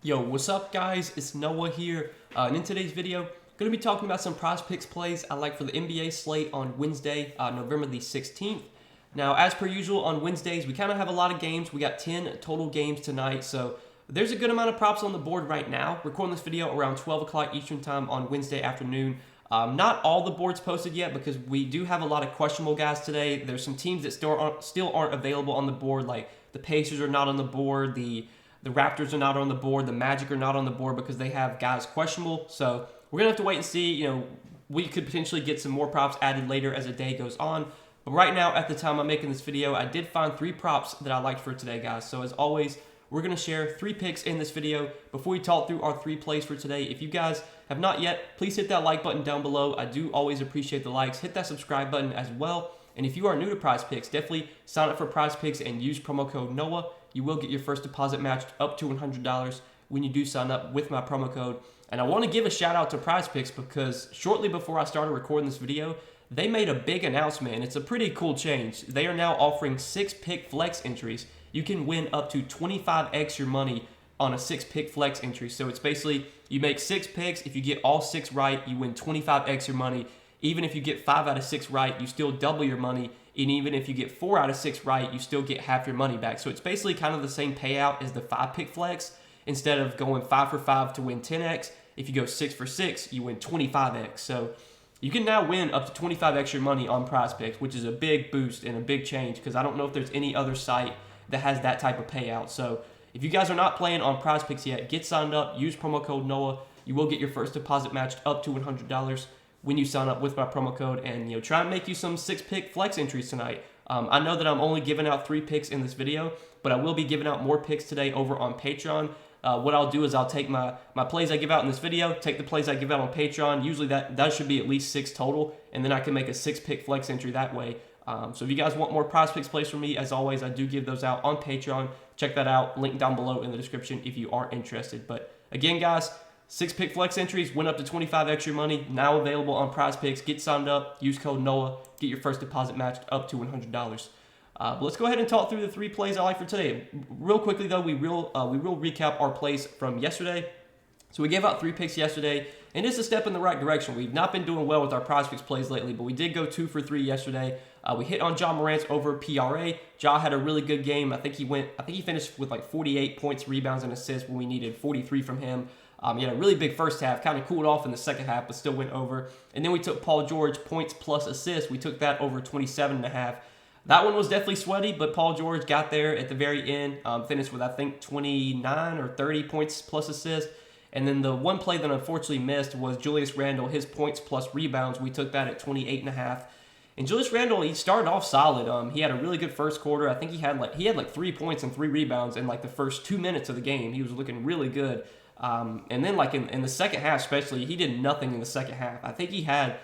Yo, what's up guys? It's Noah here, and in today's video, I'm going to be talking about some Prizepicks plays I like for the NBA slate on Wednesday, November the 16th. Now, as per usual, on Wednesdays, we kind of have a lot of games. We got 10 total games tonight, so there's a good amount of props on the board right now. Recording this video around 12 o'clock Eastern Time on Wednesday afternoon. Not all the boards posted yet because we do have a lot of questionable guys today. There's some teams that still aren't available on the board, like the Pacers are not on the board, the Raptors are not on the board. The Magic are not on the board because they have guys questionable. So we're going to have to wait and see. We could potentially get some more props added later as the day goes on. But right now, at the time I'm making this video, I did find 3 props that I liked for today, guys. So as always, we're going to share 3 picks in this video. Before we talk through our 3 plays for today, if you guys have not yet, please hit that like button down below. I do always appreciate the likes. Hit that subscribe button as well. And if you are new to Prizepicks, definitely sign up for Prizepicks and use promo code NOAH. You will get your first deposit matched up to $100 when you do sign up with my promo code. And I want to give a shout out to Prizepicks because shortly before I started recording this video, they made a big announcement, and it's a pretty cool change. They are now offering 6-pick flex entries. You can win up to 25x your money on a 6-pick flex entry. So it's basically you make 6 picks. If you get all 6 right, you win 25x your money. Even if you get 5 out of 6 right, you still double your money. And even if you get 4 out of 6 right, you still get half your money back. So it's basically kind of the same payout as the 5-pick flex. Instead of going 5 for 5 to win 10x, if you go 6 for 6, you win 25x. So you can now win up to 25x your money on Prizepicks, which is a big boost and a big change because I don't know if there's any other site that has that type of payout. So if you guys are not playing on Prizepicks yet, get signed up, use promo code NOAH. You will get your first deposit matched up to $100 when you sign up with my promo code, and try and make you some 6-pick flex entries tonight. I know that I'm only giving out 3 picks in this video, but I will be giving out more picks today over on Patreon. What I'll do is I'll take my plays I give out in this video, take the plays I give out on Patreon. Usually that should be at least 6 total, and then I can make a 6-pick flex entry that way. So if you guys want more Prizepicks plays from me, as always, I do give those out on Patreon. Check that out. Link down below in the description if you are interested. But again, guys, 6-pick flex entries win up to 25 extra money. Now available on Prizepicks. Get signed up. Use code NOAH. Get your first deposit matched up to $100. But let's go ahead and talk through the 3 plays I like for today. Real quickly though, we will recap our plays from yesterday. So we gave out 3 picks yesterday, and it's a step in the right direction. We've not been doing well with our Prizepicks plays lately, but we did go 2 for 3 yesterday. We hit on Ja Morant's over PRA. Ja had a really good game. I think he finished with like 48 points, rebounds, and assists when we needed 43 from him. He had a really big first half, kind of cooled off in the second half, but still went over. And then we took Paul George, points plus assists. We took that over 27.5. That one was definitely sweaty, but Paul George got there at the very end, finished with, I think, 29 or 30 points plus assists. And then the one play that unfortunately missed was Julius Randle, his points plus rebounds. We took that at 28.5. And Julius Randle, he started off solid. He had a really good first quarter. I think he had like 3 points and 3 rebounds in like the first 2 minutes of the game. He was looking really good. And then like in the second half especially, he did nothing in the second half. I think he had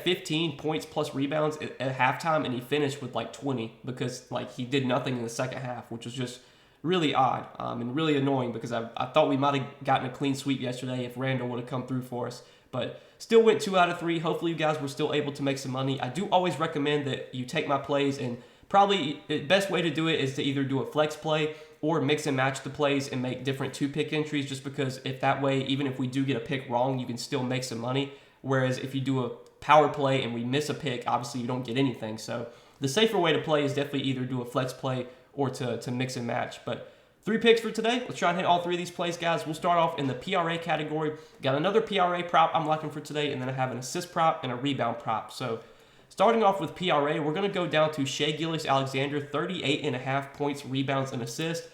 15 points plus rebounds at halftime, and he finished with like 20 because like he did nothing in the second half, which was just really odd and really annoying because I thought we might have gotten a clean sweep yesterday if Randall would have come through for us. But still went 2 out of 3. Hopefully you guys were still able to make some money. I do always recommend that you take my plays, and probably the best way to do it is to either do a flex play or mix and match the plays and make different 2-pick entries, just because if that way, even if we do get a pick wrong, you can still make some money. Whereas if you do a power play and we miss a pick, obviously you don't get anything. So the safer way to play is definitely either do a flex play or to mix and match. But 3 picks for today. Let's try and hit all 3 of these plays, guys. We'll start off in the PRA category. Got another PRA prop I'm liking for today, and then I have an assist prop and a rebound prop. So starting off with PRA, we're going to go down to Shai Gilgeous-Alexander, 38.5 points, rebounds, and assists.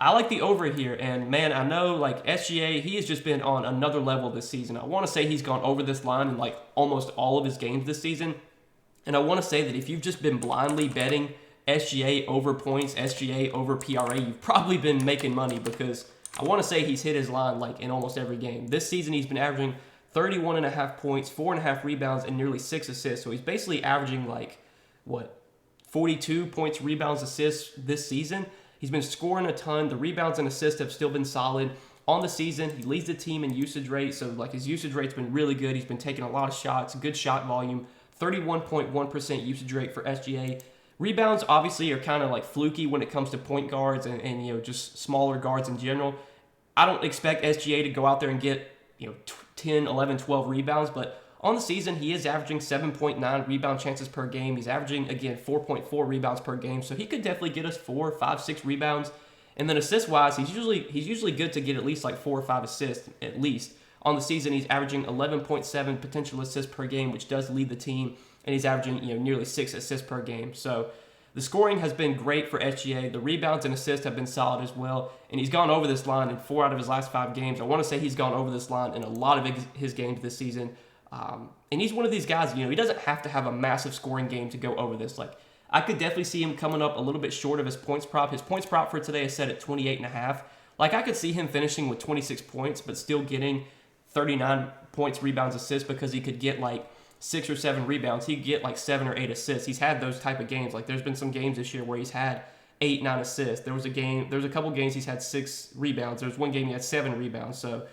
I like the over here, and man, I know like SGA, he has just been on another level this season. I want to say he's gone over this line in like almost all of his games this season. And I want to say that if you've just been blindly betting SGA over points, SGA over PRA, you've probably been making money because I want to say he's hit his line like in almost every game. This season, he's been averaging 31.5 points, 4.5 rebounds, and nearly 6 assists. So he's basically averaging like, 42 points, rebounds, assists this season. He's been scoring a ton. The rebounds and assists have still been solid. On the season, he leads the team in usage rate, so like his usage rate's been really good. He's been taking a lot of shots, good shot volume, 31.1% usage rate for SGA. Rebounds obviously are kind of like fluky when it comes to point guards and just smaller guards in general. I don't expect SGA to go out there and get 10, 11, 12 rebounds, but on the season, he is averaging 7.9 rebound chances per game. He's averaging, again, 4.4 rebounds per game. So he could definitely get us 4, 5, 6 rebounds. And then assist-wise, he's usually good to get at least like 4 or 5 assists, at least. On the season, he's averaging 11.7 potential assists per game, which does lead the team. And he's averaging nearly 6 assists per game. So the scoring has been great for SGA. The rebounds and assists have been solid as well. And he's gone over this line in 4 out of his last 5 games. I want to say he's gone over this line in a lot of his games this season. And he's one of these guys, he doesn't have to have a massive scoring game to go over this. Like, I could definitely see him coming up a little bit short of his points prop. His points prop for today is set at 28.5. Like, I could see him finishing with 26 points, but still getting 39 points, rebounds, assists, because he could get like 6 or 7 rebounds. He'd get like 7 or 8 assists. He's had those type of games. Like, there's been some games this year where he's had 8, 9 assists. There was a couple games he's had 6 rebounds. There was one game he had 7 rebounds. So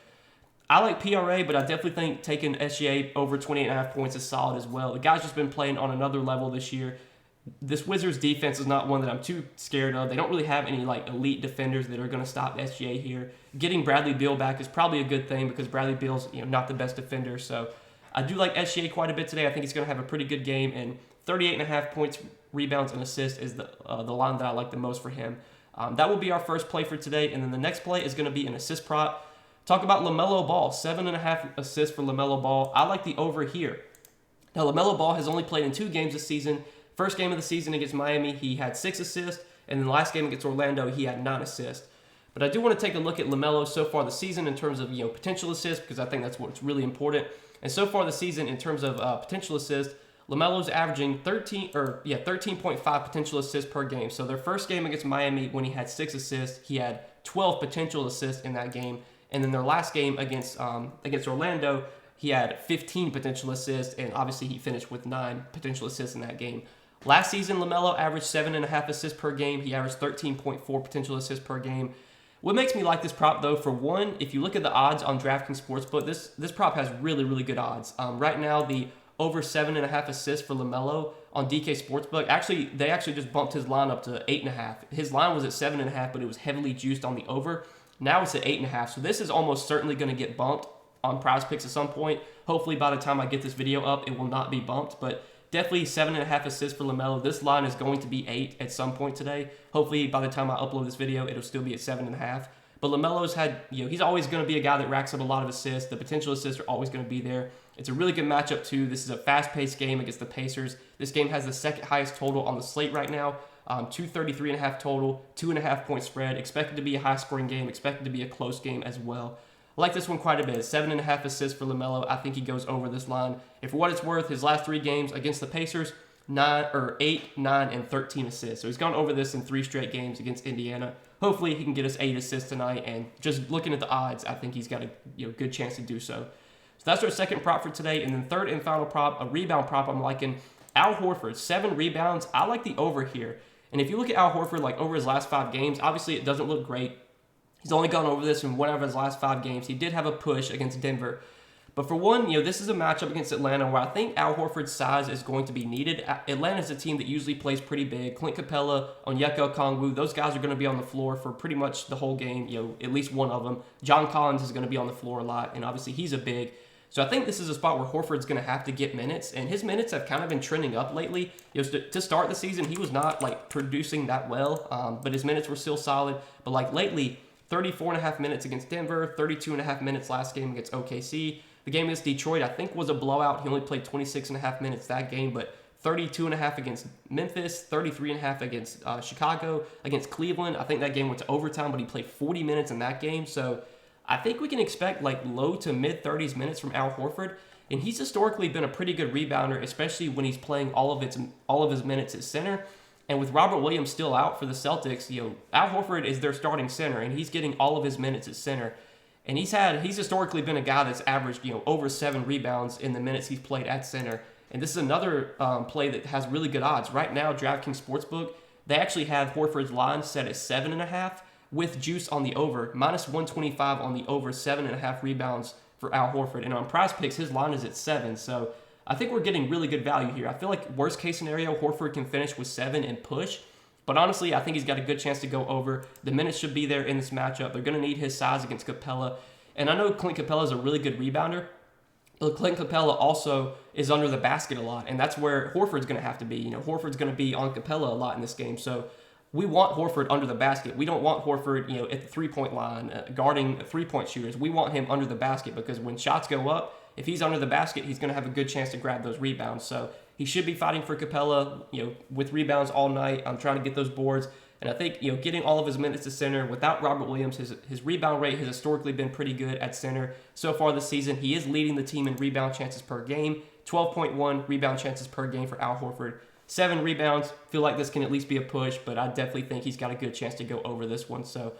I like PRA, but I definitely think taking SGA over 28.5 points is solid as well. The guy's just been playing on another level this year. This Wizards defense is not one that I'm too scared of. They don't really have any like elite defenders that are going to stop SGA here. Getting Bradley Beal back is probably a good thing because Bradley Beal's not the best defender. So I do like SGA quite a bit today. I think he's going to have a pretty good game, and 38.5 points, rebounds, and assists is the line that I like the most for him. That will be our first play for today, and then the next play is going to be an assist prop. Talk about LaMelo Ball, 7.5 assists for LaMelo Ball. I like the over here. Now, LaMelo Ball has only played in 2 games this season. First game of the season against Miami, he had 6 assists, and then the last game against Orlando, he had 9 assists. But I do want to take a look at LaMelo so far this season in terms of potential assists, because I think that's what's really important. And so far this season, in terms of potential assists, LaMelo's averaging 13.5 potential assists per game. So their first game against Miami, when he had 6 assists, he had 12 potential assists in that game. And then their last game against Orlando, he had 15 potential assists, and obviously he finished with 9 potential assists in that game. Last season, LaMelo averaged 7.5 assists per game. He averaged 13.4 potential assists per game. What makes me like this prop, though, for one, if you look at the odds on DraftKings Sportsbook, this prop has really, really good odds. Right now, the over 7.5 assists for LaMelo on DK Sportsbook, they actually just bumped his line up to 8.5. His line was at 7.5, but it was heavily juiced on the over. Now it's at 8.5, so this is almost certainly going to get bumped on Prizepicks at some point. Hopefully by the time I get this video up, it will not be bumped, but definitely 7.5 assists for LaMelo. This line is going to be 8 at some point today. Hopefully by the time I upload this video, it'll still be at 7.5. But LaMelo's had, he's always going to be a guy that racks up a lot of assists. The potential assists are always going to be there. It's a really good matchup too. This is a fast-paced game against the Pacers. This game has the second highest total on the slate right now. 233.5 total, 2.5 point spread. Expected to be a high-scoring game. Expected to be a close game as well. I like this one quite a bit. 7.5 assists for LaMelo. I think he goes over this line. And for what it's worth, his last 3 games against the Pacers, 8, 9, and 13 assists. So he's gone over this in 3 straight games against Indiana. Hopefully he can get us 8 assists tonight. And just looking at the odds, I think he's got a good chance to do so. So that's our second prop for today. And then third and final prop, a rebound prop I'm liking. Al Horford, 7 rebounds. I like the over here. And if you look at Al Horford, like over his last 5 games, obviously it doesn't look great. He's only gone over this in one of his last 5 games. He did have a push against Denver. But for one, this is a matchup against Atlanta where I think Al Horford's size is going to be needed. Atlanta's a team that usually plays pretty big. Clint Capella, Onyeka Okongwu, those guys are going to be on the floor for pretty much the whole game, at least one of them. John Collins is going to be on the floor a lot, and obviously he's a big. So I think this is a spot where Horford's going to have to get minutes, and his minutes have kind of been trending up lately. To start the season, he was not producing that well, but his minutes were still solid. But lately, 34.5 minutes against Denver, 32.5 minutes last game against OKC. The game against Detroit, I think, was a blowout. He only played 26.5 minutes that game, but 32.5 against Memphis, 33.5 against Chicago, against Cleveland. I think that game went to overtime, but he played 40 minutes in that game. So I think we can expect low to mid 30s minutes from Al Horford, and he's historically been a pretty good rebounder, especially when he's playing all of his minutes at center. And with Robert Williams still out for the Celtics, Al Horford is their starting center, and he's getting all of his minutes at center. And he's historically been a guy that's averaged over 7 rebounds in the minutes he's played at center. And this is another play that has really good odds. Right now, DraftKings Sportsbook, they actually have Horford's line set at 7.5 with juice on the over, minus 125 on the over 7.5 rebounds for Al Horford. And on Prizepicks, his line is at 7. So I think we're getting really good value here. I feel like worst case scenario, Horford can finish with 7 and push. But honestly, I think he's got a good chance to go over. The minutes should be there in this matchup. They're going to need his size against Capella. And I know Clint Capella is a really good rebounder, but Clint Capella also is under the basket a lot, and that's where Horford's going to have to be. Horford's going to be on Capella a lot in this game, so we want Horford under the basket. We don't want Horford, at the three-point line, guarding three-point shooters. We want him under the basket because when shots go up, if he's under the basket, he's going to have a good chance to grab those rebounds. So he should be fighting for Capella, with rebounds all night. I'm trying to get those boards. And I think, getting all of his minutes to center without Robert Williams, his rebound rate has historically been pretty good at center so far this season. He is leading the team in rebound chances per game, 12.1 rebound chances per game for Al Horford. 7 rebounds. Feel like this can at least be a push, but I definitely think he's got a good chance to go over this one. So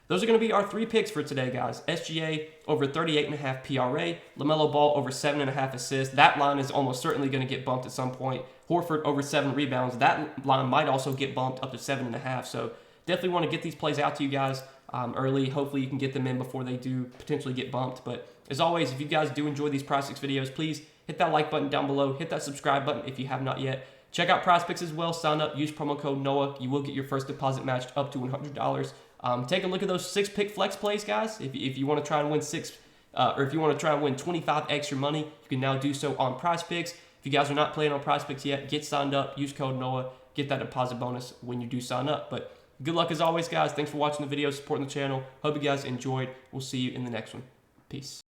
those are going to be our 3 picks for today, guys. SGA over 38.5 PRA. LaMelo Ball over 7.5 assists. That line is almost certainly going to get bumped at some point. Horford over 7 rebounds. That line might also get bumped up to 7.5. So definitely want to get these plays out to you guys early. Hopefully you can get them in before they do potentially get bumped. But as always, if you guys do enjoy these Prizepicks videos, please hit that like button down below. Hit that subscribe button if you have not yet. Check out Prizepicks as well. Sign up. Use promo code Noah. You will get your first deposit matched up to $100. Take a look at those 6-pick flex plays, guys. If you want to try and win or if you want to try and win 25 extra money, you can now do so on Prizepicks. If you guys are not playing on Prizepicks yet, get signed up. Use code Noah. Get that deposit bonus when you do sign up. But good luck as always, guys. Thanks for watching the video, supporting the channel. Hope you guys enjoyed. We'll see you in the next one. Peace.